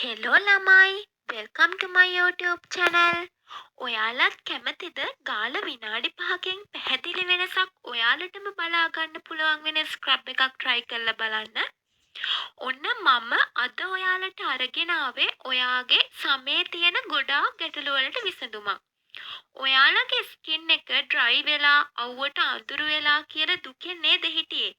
Hello ළමයි welcome ටු මයි YouTube channel. ඔයාලත් කැමතිද ගාල විනාඩි 5කින් පැහැදිලි වෙනසක් ඔයාලටම බලා ගන්න පුළුවන් වෙන ස්ක්‍රබ් එකක් try කරලා බලන්න. ඔන්න මම අද ඔයාලට අරගෙන ආවේ ඔයාගේ සමේ තියෙන ගොඩාක් ගැටලු වලට විසඳුමක්. ඔයාලගේ ස්කින් එක dry වෙලා අවුවට අඳුරු වෙලා කියලා දුකෙන් නේද හිටියේ?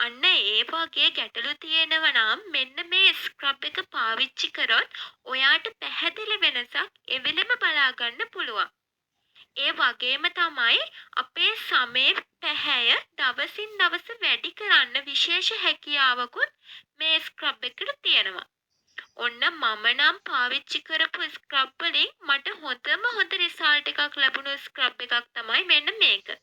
අන්න ඒ වගේ ගැටලු තියෙනවා නම් මෙන්න මේ ස්ක්‍රබ් එක පාවිච්චි කරොත් ඔයාට පැහැදිලි වෙනසක් එවෙලෙම බලා ගන්න පුළුවන්. ඒ වගේම තමයි අපේ සමේ පැහැය දවසින් දවස වැඩි කරන්න විශේෂ හැකියාවකුත් මේ ස්ක්‍රබ් එකට තියෙනවා. ඔන්න මම නම් පාවිච්චි කරපු ස්ක්‍රබ් වලින් මට හොඳ රිසල්ට් එකක් ලැබුණු ස්ක්‍රබ් එකක් තමයි මෙන්න මේක.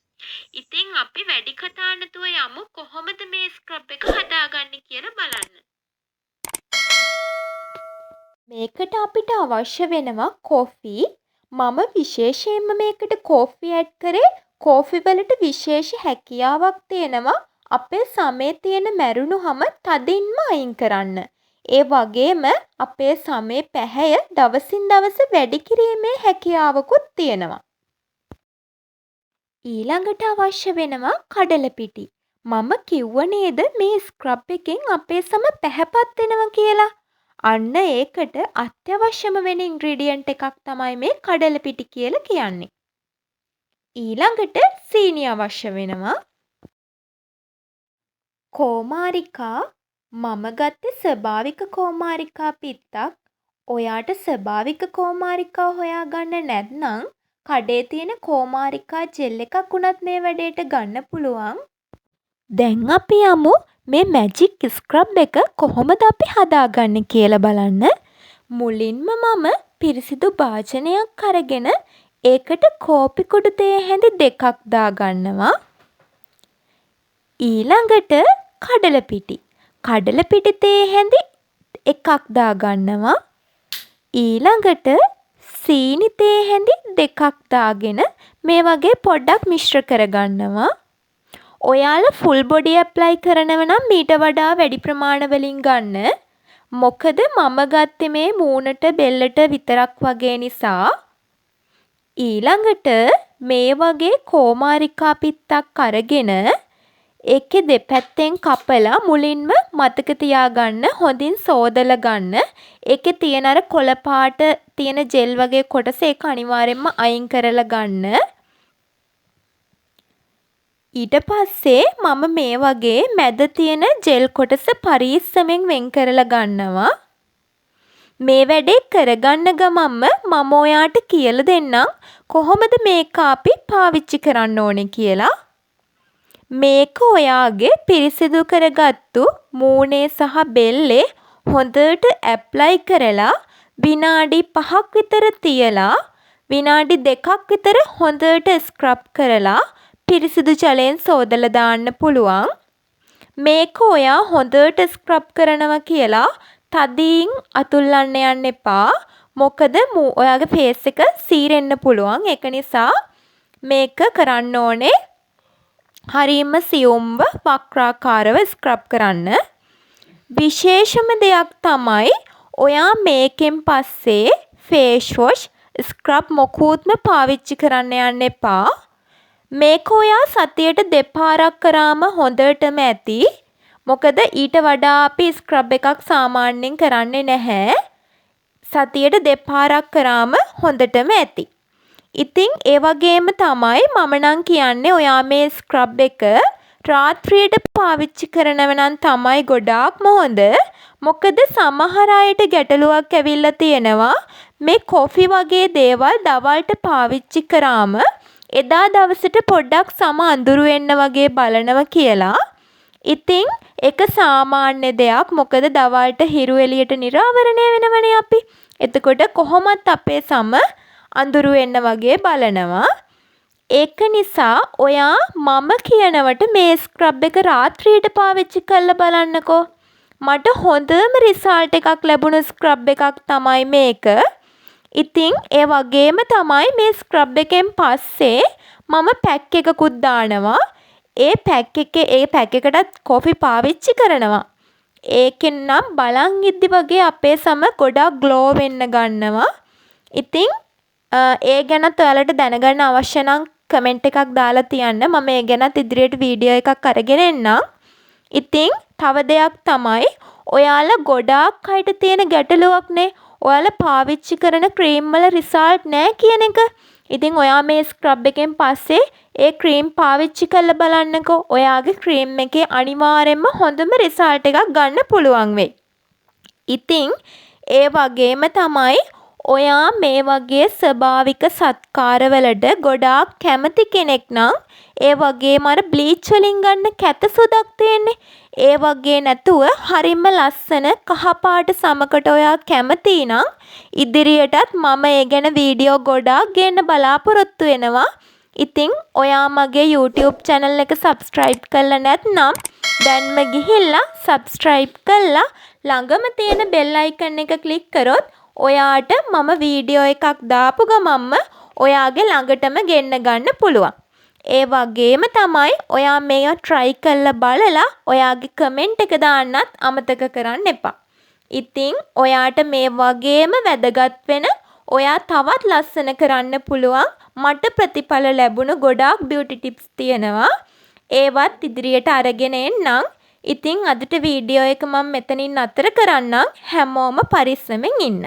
ඉතින් අපි වැඩි කතා නැතුව යමු කොහොමද මේ ස්ක්‍රබ් එක හදාගන්නේ කියලා බලන්න. මේකට අපිට අවශ්‍ය වෙනවා කොෆි. මම විශේෂයෙන්ම මේකට කොෆි ඇඩ් කරේ කොෆි වලට විශේෂ හැකියාවක් තියෙනවා අපේ සමේ තියෙන මැරුණුහම තදින්ම අයින් කරන්න. ඒ වගේම අපේ සමේ පැහැය දවසින් දවස වැඩි කිරීමේ හැකියාවකුත් තියෙනවා. ඊළඟට අවශ්‍ය වෙනවා කඩලපිටි. මම කිව්ව නේද මේ ස්ක්‍රබ් එකෙන් අපේ සම පැහැපත් වෙනවා කියලා. අන්න ඒකට අත්‍යවශ්‍යම වෙන ඉන්ග්‍රීඩියන්ට් එකක් තමයි මේ කඩලපිටි කියලා කියන්නේ. ඊළඟට සීනි අවශ්‍ය වෙනවා. කෝමාරිකා මම ගත්තේ ස්වභාවික කෝමාරිකා පිත්තක්. ඔයාට ස්වභාවික කෝමාරිකා හොයාගන්න නැත්නම් කඩේ තියෙන කෝමාරිකා ජෙල් එකක් උනත් මේ වැඩේට ගන්න පුළුවන්. දැන් අපි යමු මේ මැජික් ස්ක්‍රබ් එක කොහොමද අපි හදාගන්නේ කියලා බලන්න. මුලින්ම මම පිරිසිදු භාජනයක් අරගෙන ඒකට කෝපි කුඩු තේ හැඳි 2ක් දාගන්නවා. ඊළඟට කඩලපිටි. කඩලපිටි තේ හැඳි 1ක් දාගන්නවා. ඊළඟට සීනි තේ හැඳි 2ක් දාගෙන මේ වගේ පොඩ්ඩක් මිශ්‍ර කරගන්නවා. ඔයාලා ෆුල් බොඩි ඇප්ලයි කරනව නම් මීට වඩා වැඩි ප්‍රමාණවලින් ගන්න. මොකද මම ගත්තේ මේ මූණට බෙල්ලට විතරක් වගේ නිසා. ඊළඟට මේ වගේ කෝමාරිකා පිත්තක් අරගෙන ඒකේ දෙපැත්තෙන් කපලා මුලින්ම මතක තියාගන්න හොඳින් සෝදලා ගන්න. ඒකේ තියෙන අර කොළ පාට තියෙන ජෙල් වගේ කොටස ඒක අනිවාර්යෙන්ම අයින් කරලා ගන්න. ඊට පස්සේ මම මේ වගේ මැද තියෙන ජෙල් කොටස පරිස්සමෙන් වෙන් කරලා ගන්නවා. මේ වැඩේ කරගන්න ගමන්ම මම ඔයාට කියලා දෙන්නම් කොහොමද මේක අපි පාවිච්චි කරන්න ඕනේ කියලා. මේක ඔයාගේ පිරිසිදු කරගත්තු මූණේ සහ බෙල්ලේ හොඳට ඇප්ලයි කරලා විනාඩි 5ක් විතර තියලා විනාඩි 2ක් විතර හොඳට ස්ක්‍රබ් කරලා පිරිසිදු ජලයෙන් සෝදලා දාන්න පුළුවන්. මේක ඔයා හොඳට ස්ක්‍රබ් කරනවා කියලා තදින් අතුල්ලන්න යන්න එපා. මොකද ඔයාගේ ෆේස් එක සීරෙන්න පුළුවන්. ඒක නිසා මේක කරන්න ඕනේ හරියම සියුම්ව වක්‍රාකාරව ස්ක්‍රබ් කරන්න. විශේෂම දෙයක් තමයි ඔයා මේකෙන් පස්සේ ෆේස් වොෂ් ස්ක්‍රබ් මොකුත්ම පාවිච්චි කරන්න යන්න එපා. මේක ඔයා සතියට දෙපාරක් කරාම හොඳටම ඇති. මොකද ඊට වඩා අපි ස්ක්‍රබ් එකක් සාමාන්‍යයෙන් කරන්නේ නැහැ. සතියට දෙපාරක් කරාම හොඳටම ඇති. ඉතින් ඒ වගේම තමයි මම නම් කියන්නේ ඔයා මේ ස්ක්‍රබ් එක රාත්‍රියට පාවිච්චි කරනව නම් තමයි ගොඩාක්ම හොඳ. මොකද සමහර අයට ගැටලුවක් ඇවිල්ලා තියෙනවා මේ කොෆි වගේ දේවල් දවල්ට පාවිච්චි කරාම එදා දවසට පොඩ්ඩක් සම අඳුරු වෙන්න වගේ බලනවා කියලා. ඉතින් ඒක සාමාන්‍ය දෙයක්. මොකද දවල්ට හිරු එළියට නිරාවරණය වෙනවනේ අපි. එතකොට කොහොමත් අපේ සම අඳුරු වෙන්න වගේ බලනවා. ඒක නිසා ඔයා මම කියනවට මේ ස්ක්‍රබ් එක රාත්‍රියට පාවිච්චි කරලා බලන්නකෝ. මට හොඳම රිසල්ට් එකක් ලැබුණ ස්ක්‍රබ් එකක් තමයි මේක. ඉතින් ඒ වගේම තමයි මේ ස්ක්‍රබ් එකෙන් පස්සේ මම පැක් එකකුත් දානවා. ඒ පැක් එකටත් කොෆි පාවිච්චි කරනවා. ඒකෙන් නම් බලන් ඉද්දි වගේ අපේ සම ගොඩාක් ග්ලෝ වෙන්න ගන්නවා. ඉතින් ඒ ගැනත් ඔයාලට දැනගන්න අවශ්‍ය නම් කමෙන්ට් එකක් දාලා තියන්න. මම ඒ ගැනත් ඉදිරියට වීඩියෝ එකක් අරගෙන එන්නම්. ඉතින් තව දෙයක් තමයි ඔයාලා ගොඩාක් අයට තියෙන ගැටලුවක්නේ ඔයාලා පාවිච්චි කරන ක්‍රීම් වල රිසල්ට් නැහැ කියන එක. ඉතින් ඔයා මේ ස්ක්‍රබ් එකෙන් පස්සේ ඒ ක්‍රීම් පාවිච්චි කරලා බලන්නකෝ. ඔයාගේ ක්‍රීම් එකේ අනිවාර්යෙන්ම හොඳම රිසල්ට් එකක් ගන්න පුළුවන් වෙයි. ඉතින් ඒ වගේම තමයි ඔයා මේ වගේ ස්වභාවික සත්කාරවලට ගොඩාක් කැමති කෙනෙක් නම් ඒ වගේම අර බ්ලීච් වලින් ගන්න කැත සුදක් තියෙන්නේ. ඒ වගේ නැතුව හරිම ලස්සන කහපාට සමකට ඔයා කැමති නම් ඉදිරියටත් මම ඒ ගැන වීඩියෝ ගොඩාක් ගේන්න බලාපොරොත්තු වෙනවා. ඉතින් ඔයා මගේ YouTube channel එක subscribe කරලා නැත්නම් දැන්ම ගිහිල්ලා subscribe කරලා ළඟම තියෙන bell icon එක click කරොත් ඔයාට මම වීඩියෝ එකක් දාපු ගමන්ම ඔයාගේ ළඟටම ගෙන්න ගන්න පුළුවන්. ඒ වගේම තමයි ඔයා මේක try කරලා බලලා ඔයාගේ comment එක දාන්නත් අමතක කරන්න එපා. ඉතින් ඔයාට මේ වගේම වැදගත් වෙන ඔයා තවත් ලස්සන කරන්න පුළුවන් මට ප්‍රතිඵල ලැබුණු ගොඩාක් beauty tips තියෙනවා. ඒවත් ඉදිරියට අරගෙන එන්නම්. ඉතින් අදට වීඩියෝ එක මම මෙතනින් නතර කරන්නම්. හැමෝම පරිස්සමෙන් ඉන්න.